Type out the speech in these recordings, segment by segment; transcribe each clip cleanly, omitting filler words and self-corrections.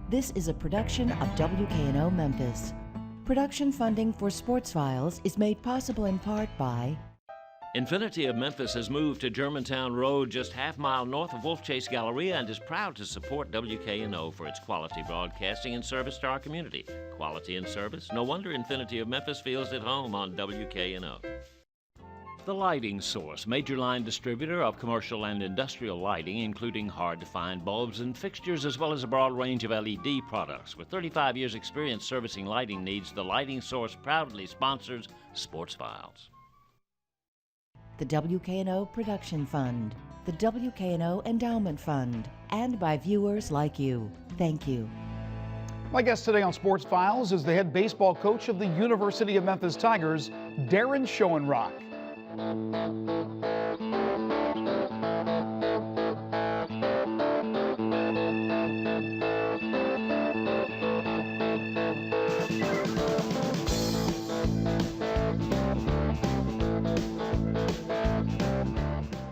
This is a production of WKNO Memphis. Production funding for Sports Files is made possible in part by Infinity of Memphis has moved to Germantown Road, just half-mile north of Wolf Chase Galleria, and is proud to support WKNO for its quality broadcasting and service to our community. Quality and service? No wonder Infinity of Memphis feels at home on WKNO. The Lighting Source, major line distributor of commercial and industrial lighting, including hard-to-find bulbs and fixtures, as well as a broad range of LED products. With 35 years' experience servicing lighting needs, The Lighting Source proudly sponsors Sports Files. The WKNO Production Fund, the WKNO Endowment Fund, and by viewers like you. Thank you. My guest today on Sports Files is the head baseball coach of the University of Memphis Tigers, Darren Schoenrock.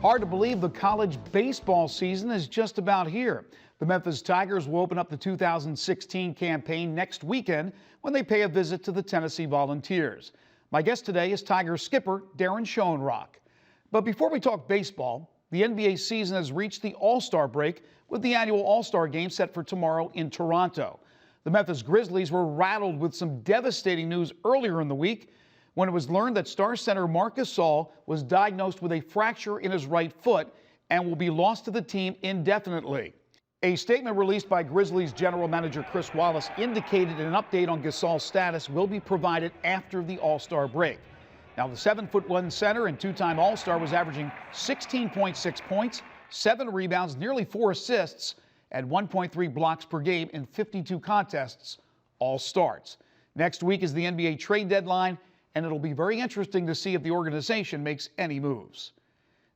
Hard to believe the college baseball season is just about here. The Memphis Tigers will open up the 2016 campaign next weekend when they pay a visit to the Tennessee Volunteers. My guest today is Tigers skipper Darren Schoenrock. But before we talk baseball, the NBA season has reached the All-Star break with the annual All-Star game set for tomorrow in Toronto. The Memphis Grizzlies were rattled with some devastating news earlier in the week when it was learned that star center Marc Gasol was diagnosed with a fracture in his right foot and will be lost to the team indefinitely. A statement released by Grizzlies general manager Chris Wallace indicated an update on Gasol's status will be provided after the All-Star break. Now, the 7'1" center and two-time All-Star was averaging 16.6 points, 7 rebounds, nearly 4 assists, and 1.3 blocks per game in 52 contests, all starts. Next week is the NBA trade deadline, and it'll be very interesting to see if the organization makes any moves.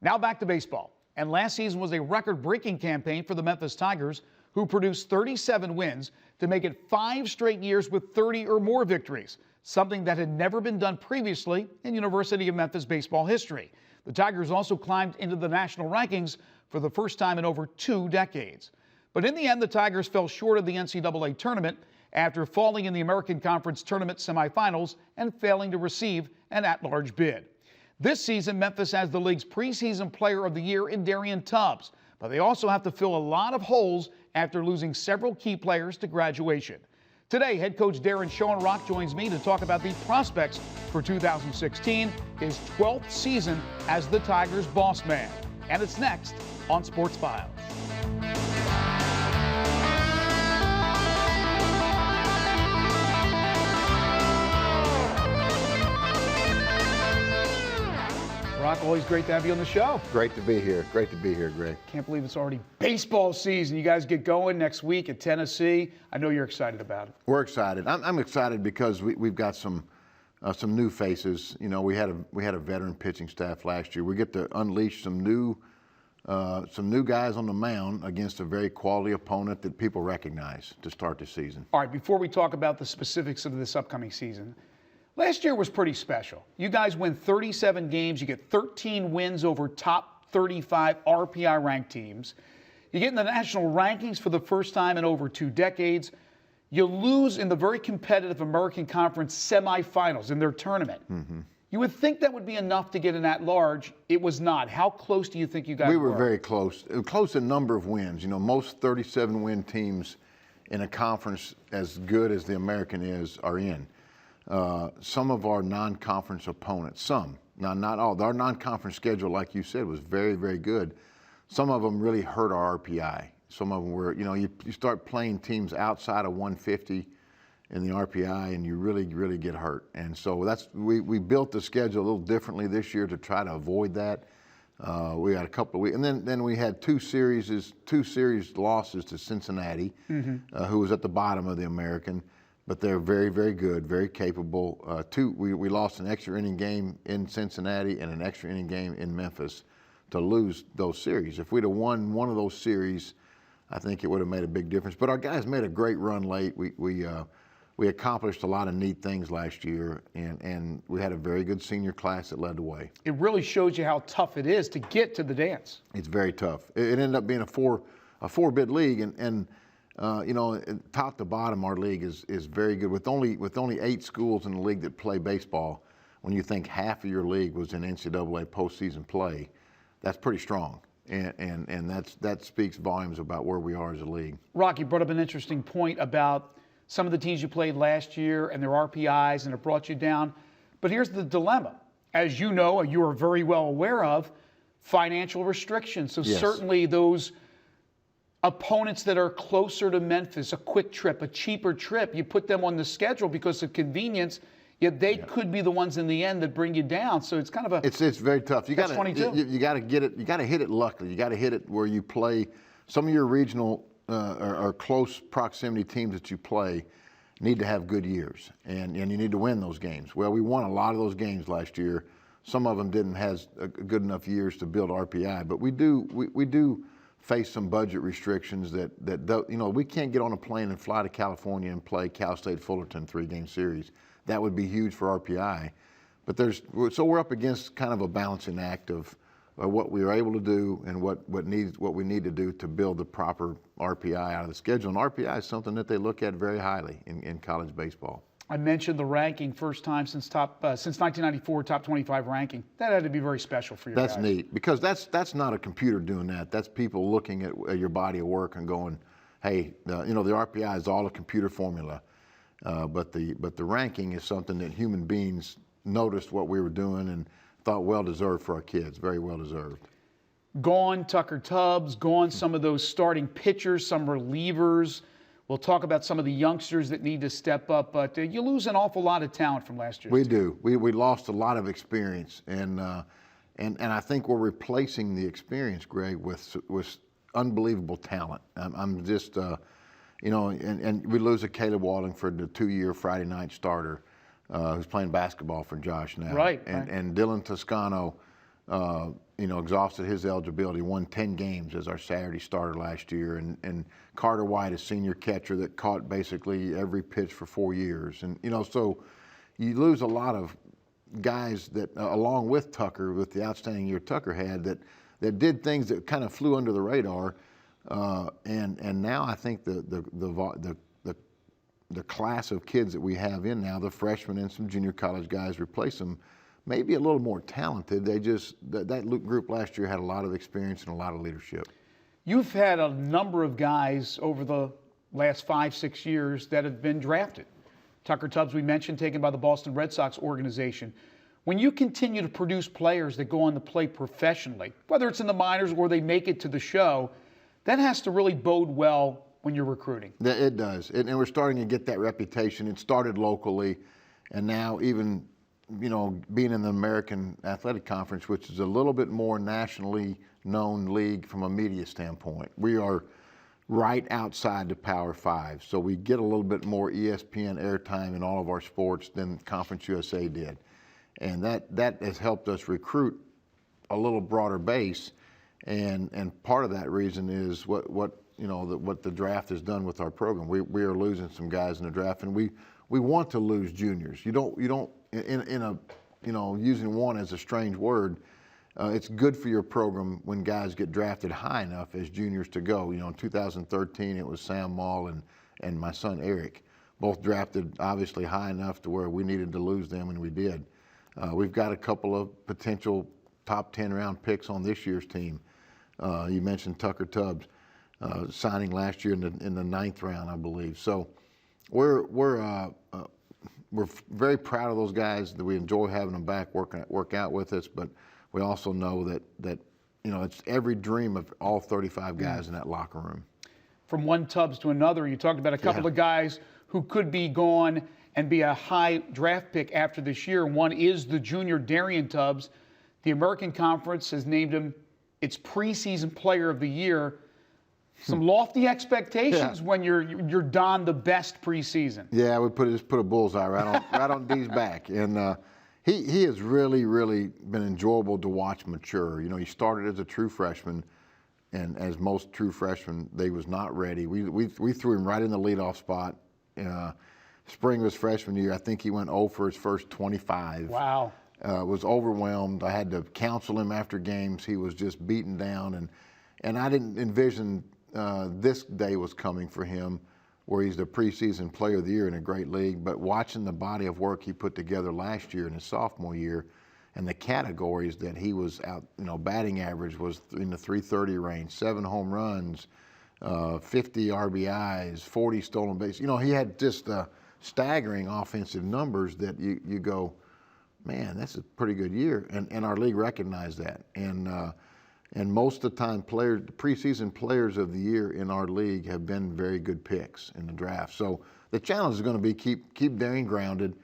Now back to baseball. And last season was a record-breaking campaign for the Memphis Tigers, who produced 37 wins to make it 5 straight years with 30 or more victories, something that had never been done previously in University of Memphis baseball history. The Tigers also climbed into the national rankings for the first time in over 2 decades. But in the end, the Tigers fell short of the NCAA tournament after falling in the American Conference Tournament semifinals and failing to receive an at-large bid. This season, Memphis has the league's preseason player of the year in Darian Tubbs, but they also have to fill a lot of holes after losing several key players to graduation. Today, head coach Darren Schoenrock joins me to talk about the prospects for 2016, his 12th season as the Tigers' boss man. And it's next on Sports Files. Rock, always great to have you on the show. Great to be here. Great to be here, Greg. Can't believe it's already baseball season. You guys get going next week at Tennessee. I know you're excited about it. We're excited. I'm excited because we've got some new faces. You know, we had a veteran pitching staff last year. We get to unleash some new guys on the mound against a very quality opponent that people recognize to start the season. All right, before we talk about the specifics of this upcoming season, last year was pretty special. You guys win 37 games. You get 13 wins over top 35 RPI ranked teams. You get in the national rankings for the first time in over 2 decades. You lose in the very competitive American Conference semifinals in their tournament. Mm-hmm. You would think that would be enough to get an at-large. It was not. How close do you think you guys were? We were very close. Close in number of wins. You know, most 37-win teams in a conference as good as the American is are in. Some of our non-conference opponents, not all, our non-conference schedule, like you said, was very, very good. Some of them really hurt our RPI. Some of them were, you know, you start playing teams outside of 150 in the RPI and you really, really get hurt. And so we built the schedule a little differently this year to try to avoid that. We had a couple of weeks, and then we had two series losses to Cincinnati, who was at the bottom of the American. But they're very, very good, very capable. We lost an extra inning game in Cincinnati and an extra inning game in Memphis to lose those series. If we'd have won one of those series, I think it would have made a big difference. But our guys made a great run late. We accomplished a lot of neat things last year, and we had a very good senior class that led the way. It really shows you how tough it is to get to the dance. It's very tough. It ended up being a four-bid league, and Top to bottom, our league is very good. With only 8 schools in the league that play baseball, when you think half of your league was in NCAA postseason play, that's pretty strong. And that speaks volumes about where we are as a league. Rocky brought up an interesting point about some of the teams you played last year and their RPIs, and it brought you down. But here's the dilemma. As you know, you are very well aware of, financial restrictions. So Yes. certainly those opponents that are closer to Memphis, a quick trip, a cheaper trip, you put them on the schedule because of convenience, yet they could be the ones in the end that bring you down. So it's kind of a It's very tough. You got Catch-22. you got to get it. You got to hit it luckily. You got to hit it where you play. Some of your regional or close proximity teams that you play need to have good years, and you need to win those games. Well, we won a lot of those games last year. Some of them didn't have good enough years to build RPI, but we do face some budget restrictions that we can't get on a plane and fly to California and play Cal State Fullerton 3-game series. That would be huge for RPI. But so we're up against kind of a balancing act of what we are able to do and what we need to do to build the proper RPI out of the schedule. And RPI is something that they look at very highly in college baseball. I mentioned the ranking, first time since 1994, top 25 ranking. That had to be very special for you guys. That's neat, because that's not a computer doing that. That's people looking at your body of work and going, hey, the RPI is all a computer formula, but the ranking is something that human beings noticed what we were doing and thought well deserved for our kids, very well deserved. Gone Tucker Tubbs, gone some of those starting pitchers, some relievers. We'll talk about some of the youngsters that need to step up, but you lose an awful lot of talent from last year. We do. We lost a lot of experience, and I think we're replacing the experience, Greg, with unbelievable talent. I'm just, and we lose a Caleb Wallingford, the 2-year Friday night starter, who's playing basketball for Josh now. Right. And Dylan Toscano, exhausted his eligibility, won 10 games as our Saturday starter last year, and Carter White, a senior catcher that caught basically every pitch for 4 years. And, so you lose a lot of guys that, along with Tucker, with the outstanding year Tucker had, that did things that kind of flew under the radar. And now I think the class of kids that we have in now, the freshmen and some junior college guys replace them, maybe a little more talented. That group last year had a lot of experience and a lot of leadership. You've had a number of guys over the last 5-6 years that have been drafted. Tucker Tubbs, we mentioned, taken by the Boston Red Sox organization. When you continue to produce players that go on to play professionally, whether it's in the minors or they make it to the show, that has to really bode well when you're recruiting. It does, and we're starting to get that reputation. It started locally, and now even being in the American Athletic Conference, which is a little bit more nationally known league from a media standpoint. We are right outside the Power Five, so we get a little bit more ESPN airtime in all of our sports than Conference USA did. And that has helped us recruit a little broader base, and part of that reason is what the draft has done with our program. We are losing some guys in the draft, and we want to lose juniors. You don't using one as a strange word, it's good for your program when guys get drafted high enough as juniors to go. In 2013 it was Sam Maul and my son Eric, both drafted obviously high enough to where we needed to lose them, and we did. We've got a couple of potential top 10 round picks on this year's team. You mentioned Tucker Tubbs signing last year in the 9th round, I believe. So we're very proud of those guys. That we enjoy having them back work out with us, but we also know that it's every dream of all 35 guys in that locker room. From one Tubbs to another, you talked about a couple of guys who could be gone and be a high draft pick after this year. One is the junior Darian Tubbs. The American Conference has named him its preseason player of the year. Some lofty expectations when you're donned the best preseason. Yeah, we just put a bullseye right on D's back, and he has really been enjoyable to watch mature. He started as a true freshman, and as most true freshmen, they was not ready. We threw him right in the leadoff spot. Spring of his freshman year, I think he went 0 for his first 25. Wow. Was overwhelmed. I had to counsel him after games. He was just beaten down, and I didn't envision this day was coming for him, where he's the preseason player of the year in a great league. But watching the body of work he put together last year in his sophomore year, and the categories that he was out, batting average was in the 330 range, 7 home runs, 50 RBIs, 40 stolen bases. He had just staggering offensive numbers that you go, man, that's a pretty good year. And our league recognized that. And most of the time, preseason players of the year in our league have been very good picks in the draft. So the challenge is going to be keep Darian grounded,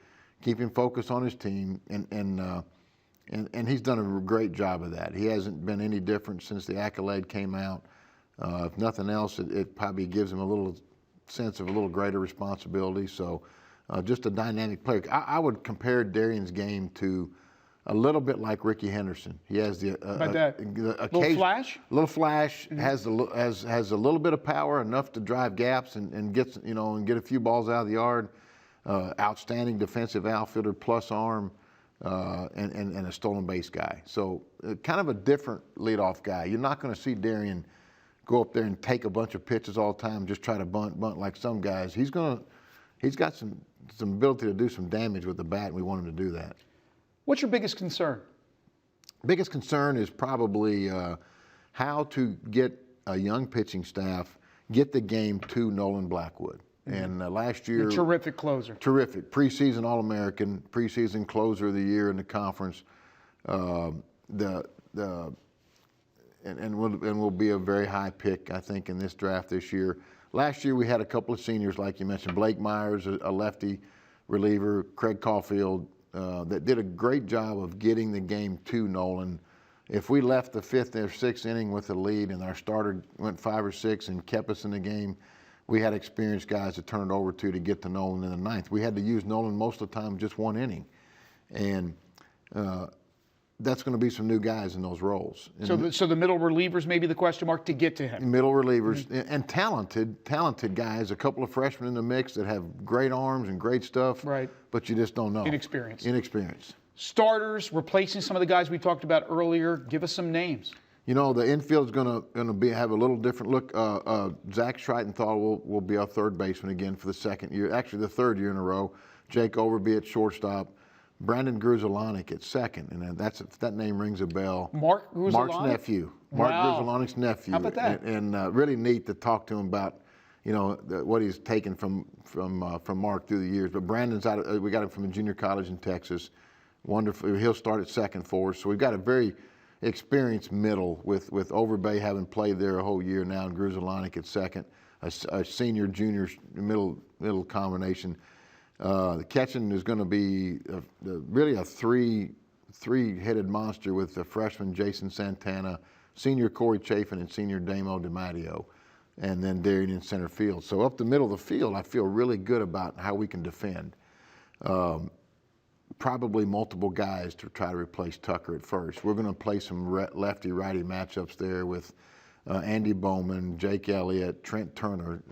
keep him focused on his team, and he's done a great job of that. He hasn't been any different since the accolade came out. If nothing else, it probably gives him a little sense of a little greater responsibility. So just a dynamic player. I would compare Darian's game to a little bit like Ricky Henderson. He has the little flash. Little flash, has a little bit of power, enough to drive gaps and get a few balls out of the yard. Outstanding defensive outfielder, plus arm, and a stolen base guy. So kind of a different leadoff guy. You're not going to see Darian go up there and take a bunch of pitches all the time, just try to bunt like some guys. He's got some ability to do some damage with the bat, and we want him to do that. What's your biggest concern? Biggest concern is probably how to get a young pitching staff, get the game to Nolan Blackwood. And last year, a terrific closer. Terrific. Preseason All-American, preseason closer of the year in the conference. And will be a very high pick, I think, in this draft this year. Last year we had a couple of seniors, like you mentioned, Blake Myers, a lefty reliever, Craig Caulfield, that did a great job of getting the game to Nolan. If we left the 5th or 6th inning with a lead and our starter went 5 or 6 and kept us in the game, we had experienced guys to turn it over to get to Nolan in the 9th. We had to use Nolan most of the time just 1 inning. And that's going to be some new guys in those roles. So the middle relievers may be the question mark to get to him. Middle relievers and talented guys, a couple of freshmen in the mix that have great arms and great stuff. Right. But you just don't know. Inexperience. Starters, replacing some of the guys we talked about earlier. Give us some names. The infield's going to have a little different look. Zach Schreitenthal will be our third baseman again for the 2nd year, actually the 3rd year in a row. Jake Overby at shortstop. Brandon Gruzelanek at 2nd, and that name rings a bell. Mark Gruzelanek? Mark's nephew. Mark Gruzelanek's nephew. How about that? And really neat to talk to him about, what he's taken from Mark through the years. But Brandon's we got him from a junior college in Texas. Wonderful. He'll start at 2nd for us. So we've got a very experienced middle with Overbay having played there a whole year now, and Gruzelanek at 2nd, a senior junior middle combination. The catching is going to be really a three-headed monster with the freshman Jason Santana, senior Corey Chafin, and senior Damo DiMatteo, and then Darian in center field. So up the middle of the field, I feel really good about how we can defend. Probably multiple guys to try to replace Tucker at first. We're going to play some lefty-righty matchups there with Andy Bowman, Jake Elliott, Trent Turner,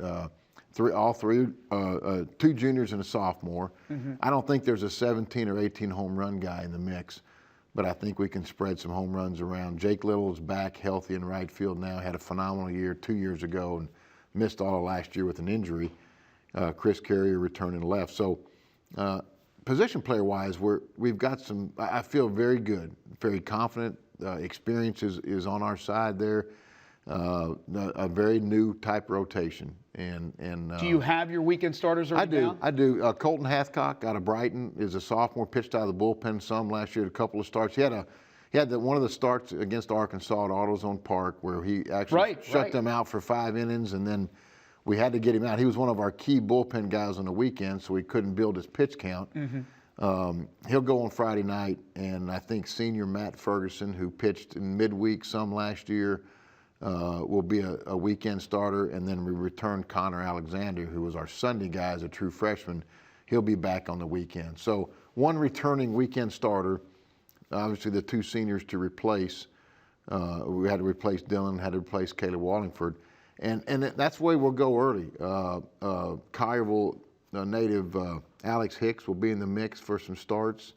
two juniors and a sophomore. I don't think there's a 17 or 18 home run guy in the mix, but I think we can spread some home runs around. Jake Little is back healthy in right field now. Had a phenomenal year 2 years ago and missed all of last year with an injury. Chris Carrier returning left. So position player-wise, we've got some. I feel very good, very confident. Experience is on our side there. A very new type rotation. And do you have your weekend starters already down? I do. Colton Hathcock out of Brighton is a sophomore, pitched out of the bullpen some last year, a couple of starts. He had one of the starts against Arkansas at AutoZone Park where he actually shut them out for 5 innings, and then we had to get him out. He was one of our key bullpen guys on the weekend, so he couldn't build his pitch count. He'll go on Friday night, and I think senior Matt Ferguson, who pitched in midweek some last year, will be a weekend starter, and then we return Connor Alexander, who was our Sunday guy as a true freshman. He'll be back on the weekend. So one returning weekend starter, obviously the 2 seniors to replace. We had to replace Dylan, had to replace Caleb Wallingford. And that's the way we'll go early. Collierville native Alex Hicks will be in the mix for some starts.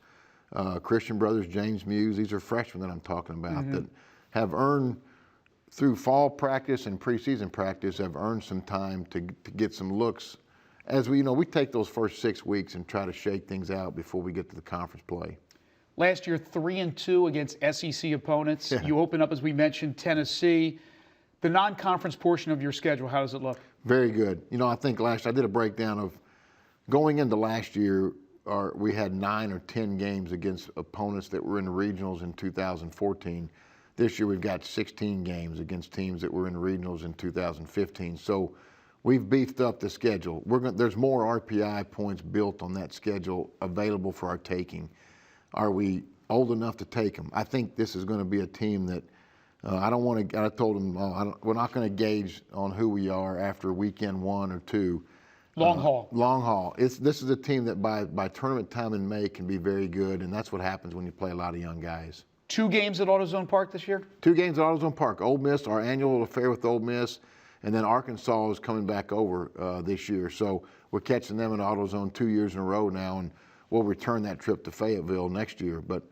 Christian Brothers, James Muse, these are freshmen that I'm talking about that have earned through fall practice and preseason practice, have earned some time to get some looks. As we take those first 6 weeks and try to shake things out before we get to the conference play. Last year, 3-2 against SEC opponents. Yeah. You open up, as we mentioned, Tennessee. The non-conference portion of your schedule, how does it look? Very good. I think I did a breakdown of going into last year, we had 9 or 10 games against opponents that were in the regionals in 2014. This year we've got 16 games against teams that were in regionals in 2015. So we've beefed up the schedule. There's more RPI points built on that schedule available for our taking. Are we old enough to take them? I think this is going to be a team that I told them we're not going to gauge on who we are after weekend 1 or 2. Long haul. Long haul. This is a team that by tournament time in May can be very good, and that's what happens when you play a lot of young guys. 2 games at AutoZone Park this year? 2 games at AutoZone Park. Ole Miss, our annual affair with Ole Miss, and then Arkansas is coming back over this year. So we're catching them in AutoZone 2 years in a row now, and we'll return that trip to Fayetteville next year. But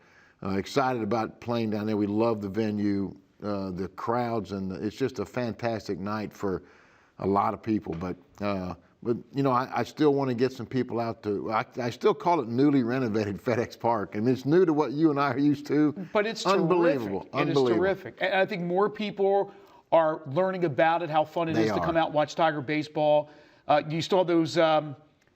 excited about playing down there. We love the venue, the crowds, and it's just a fantastic night for a lot of people. But I still want to get some people out to. I still call it newly renovated FedEx Park. I mean, it's new to what you and I are used to. But it's unbelievable. Terrific. It is terrific. And I think more people are learning about it, how fun it is to come out and watch Tiger baseball. You still have those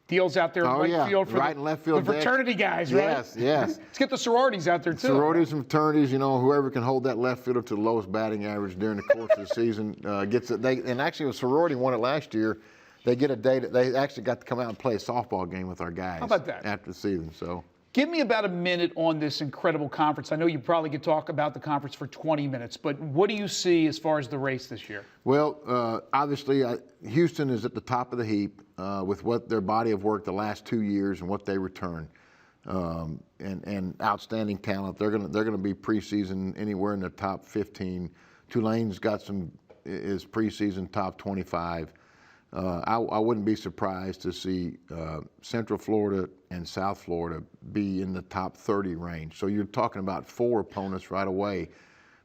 deals out there in right field for right and left field the fraternity guys, right? Yes. Let's get the sororities out there too. Sororities and fraternities, whoever can hold that left fielder to the lowest batting average during the course of the season gets it. And actually, a sorority won it last year. They get a day they actually got to come out and play a softball game with our guys. How about that? After the season, so. Give me about a minute on this incredible conference. I know you probably could talk about the conference for 20 minutes, but what do you see as far as the race this year? Well, obviously, Houston is at the top of the heap with what their body of work the last 2 years and what they return, and outstanding talent. They're gonna be preseason anywhere in the top 15. Tulane's got is preseason top 25. I wouldn't be surprised to see Central Florida and South Florida be in the top 30 range. So you're talking about 4 opponents right away,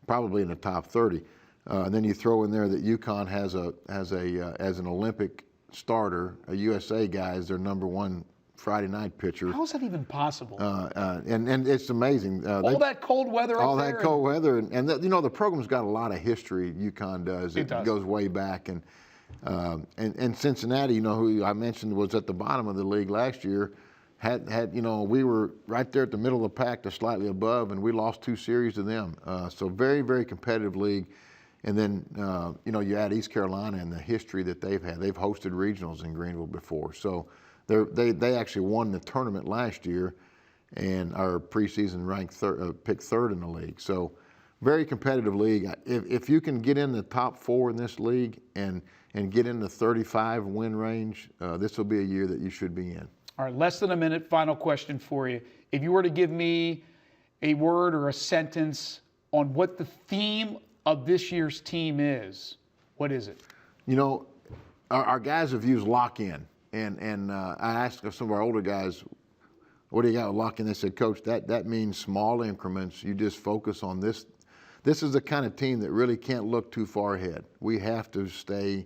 probably in the top 30. And then you throw in there that UConn has as an Olympic starter, a USA guy as their #1 Friday night pitcher. How is that even possible? And it's amazing. All that cold weather. All that cold weather, and the program's got a lot of history. UConn does. It does. Goes way back, and Cincinnati, who I mentioned was at the bottom of the league last year, had we were right there at the middle of the pack to slightly above, and we lost 2 series to them. So very, very competitive league. And then you add East Carolina and the history that they've had. They've hosted regionals in Greenville before, so they actually won the tournament last year, and are preseason ranked picked 3rd in the league. So very competitive league. If you can get in the top 4 in this league and get in the 35 win range, this will be a year that you should be in. All right, less than a minute. Final question for you. If you were to give me a word or a sentence on what the theme of this year's team is, what is it? Our guys have used lock-in, and I asked some of our older guys, what do you got with lock-in? They said, Coach, that means small increments. You just focus on this. This is the kind of team that really can't look too far ahead. We have to stay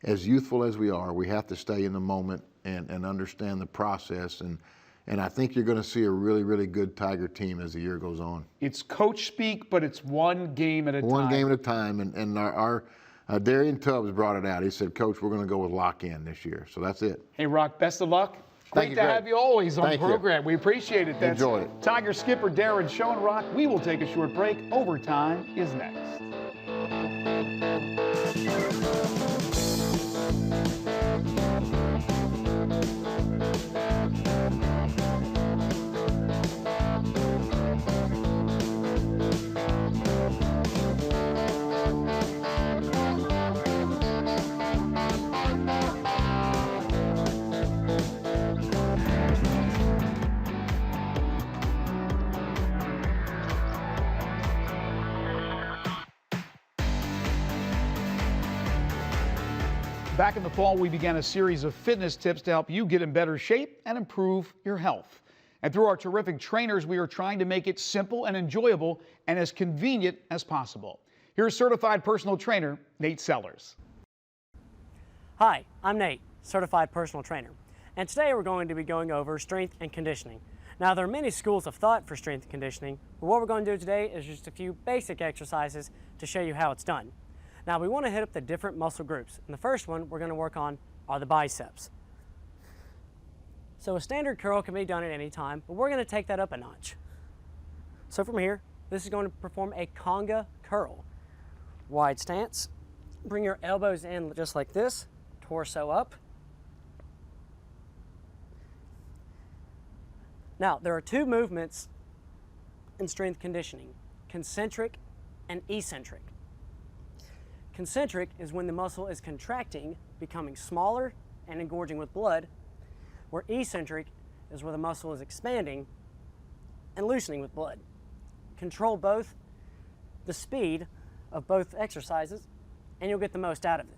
as youthful as we are. We have to stay in the moment and understand the process. And I think you're going to see a really, really good Tiger team as the year goes on. It's coach speak, but it's one game at a time. One game at a time. And our Darian Tubbs brought it out. He said, Coach, we're going to go with lock-in this year. So that's it. Hey, Rock, best of luck. Great to have you always on the program. We appreciate it. That's Enjoy it. Tiger skipper Darren Schoenrock. We will take a short break. Overtime is next. Back in the fall, we began a series of fitness tips to help you get in better shape and improve your health. And through our terrific trainers, we are trying to make it simple and enjoyable and as convenient as possible. Here's certified personal trainer Nate Sellers. Hi, I'm Nate, certified personal trainer, and today we're going to be going over strength and conditioning. Now, there are many schools of thought for strength and conditioning, but what we're going to do today is just a few basic exercises to show you how it's done. Now, we want to hit up the different muscle groups, and the first one we're going to work on are the biceps. So a standard curl can be done at any time, but we're going to take that up a notch. So from here, this is going to perform a conga curl. Wide stance, bring your elbows in just like this, torso up. Now, there are two movements in strength conditioning, concentric and eccentric. Concentric is when the muscle is contracting, becoming smaller and engorging with blood, where eccentric is where the muscle is expanding and loosening with blood. Control both the speed of both exercises and you'll get the most out of it.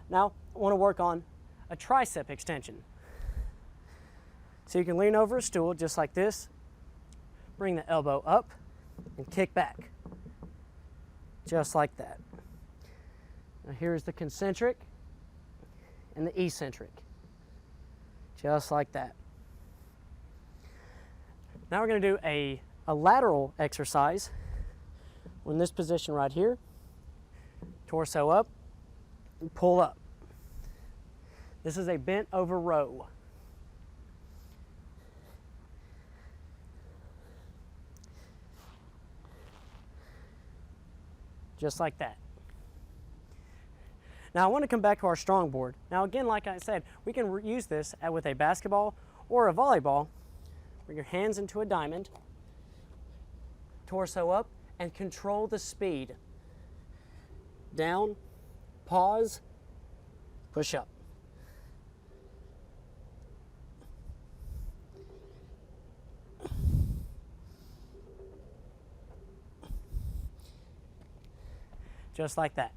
Now, I want to work on a tricep extension. So you can lean over a stool just like this, bring the elbow up and kick back, just like that. Now here's the concentric and the eccentric, just like that. Now we're going to do a lateral exercise. We're in this position right here, torso up and pull up. This is a bent over row. Just like that. Now I want to come back to our strong board. Now again, like I said, we can use this with a basketball or a volleyball. Bring your hands into a diamond, torso up, and control the speed. Down, pause, push up. Just like that.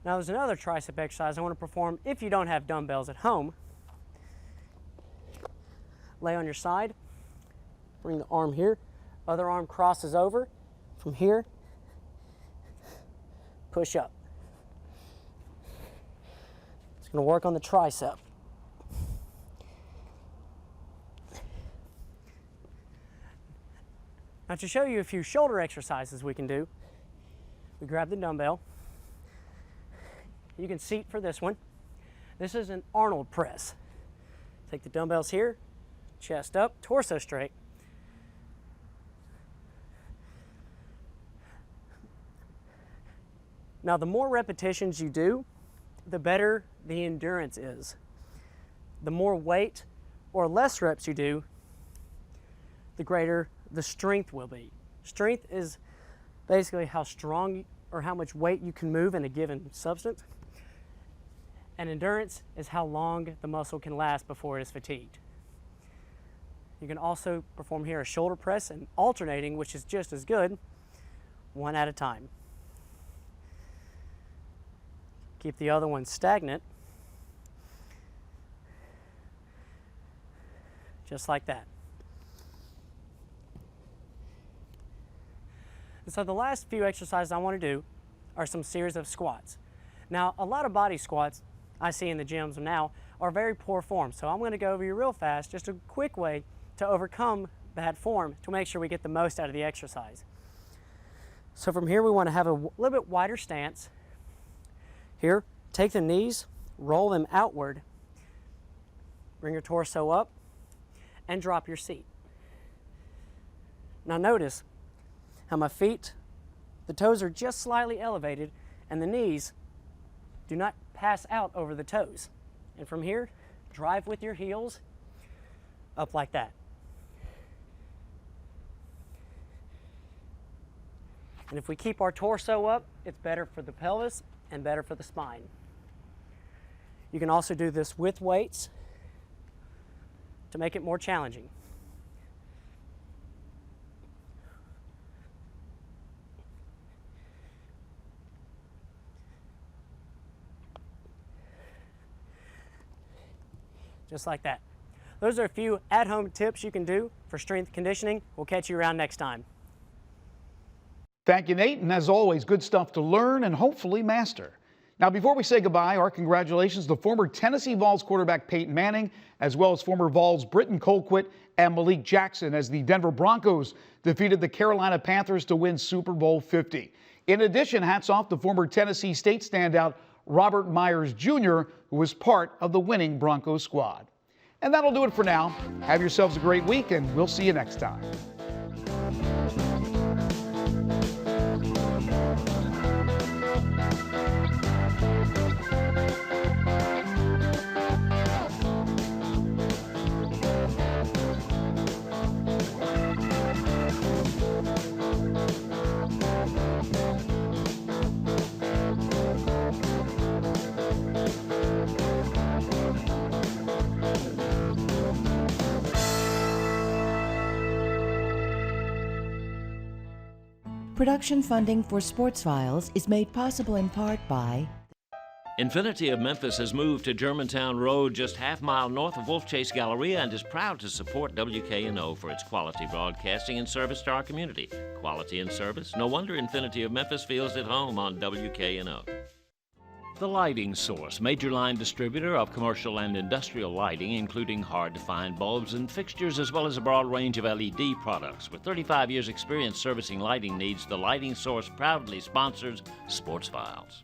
Now there's another tricep exercise I want to perform if you don't have dumbbells at home. Lay on your side, bring the arm here, other arm crosses over, from here, push up. It's going to work on the tricep. Now to show you a few shoulder exercises we can do, we grab the dumbbell. You can seat for this one. This is an Arnold press. Take the dumbbells here, chest up, torso straight. Now, the more repetitions you do, the better the endurance is. The more weight or less reps you do, the greater the strength will be. Strength is basically how strong or how much weight you can move in a given substance. And endurance is how long the muscle can last before it is fatigued. You can also perform here a shoulder press and alternating, which is just as good, one at a time. Keep the other one stagnant, just like that. And so the last few exercises I want to do are some series of squats. Now, a lot of body squats I see in the gyms now are very poor form, so I'm going to go over you real fast, just a quick way to overcome bad form to make sure we get the most out of the exercise. So from here we want to have a little bit wider stance. Here, take the knees, roll them outward, bring your torso up, and drop your seat. Now notice how my feet, the toes are just slightly elevated, and the knees do not pass out over the toes. And from here, drive with your heels up like that. And if we keep our torso up, it's better for the pelvis and better for the spine. You can also do this with weights to make it more challenging. Just like that. Those are a few at-home tips you can do for strength conditioning. We'll catch you around next time. Thank you, Nate. And as always, good stuff to learn and hopefully master. Now, before we say goodbye, our congratulations to former Tennessee Vols quarterback Peyton Manning, as well as former Vols Britton Colquitt and Malik Jackson, as the Denver Broncos defeated the Carolina Panthers to win Super Bowl 50. In addition, hats off to former Tennessee State standout Robert Myers Jr., who was part of the winning Broncos squad. And that'll do it for now. Have yourselves a great week, and we'll see you next time. Production funding for Sports Files is made possible in part by Infinity of Memphis has moved to Germantown Road, just half-mile north of Wolf Chase Galleria, and is proud to support WKNO for its quality broadcasting and service to our community. Quality and service? No wonder Infinity of Memphis feels at home on WKNO. The Lighting Source, major line distributor of commercial and industrial lighting, including hard-to-find bulbs and fixtures, as well as a broad range of LED products. With 35 years' experience servicing lighting needs, The Lighting Source proudly sponsors Sports Files.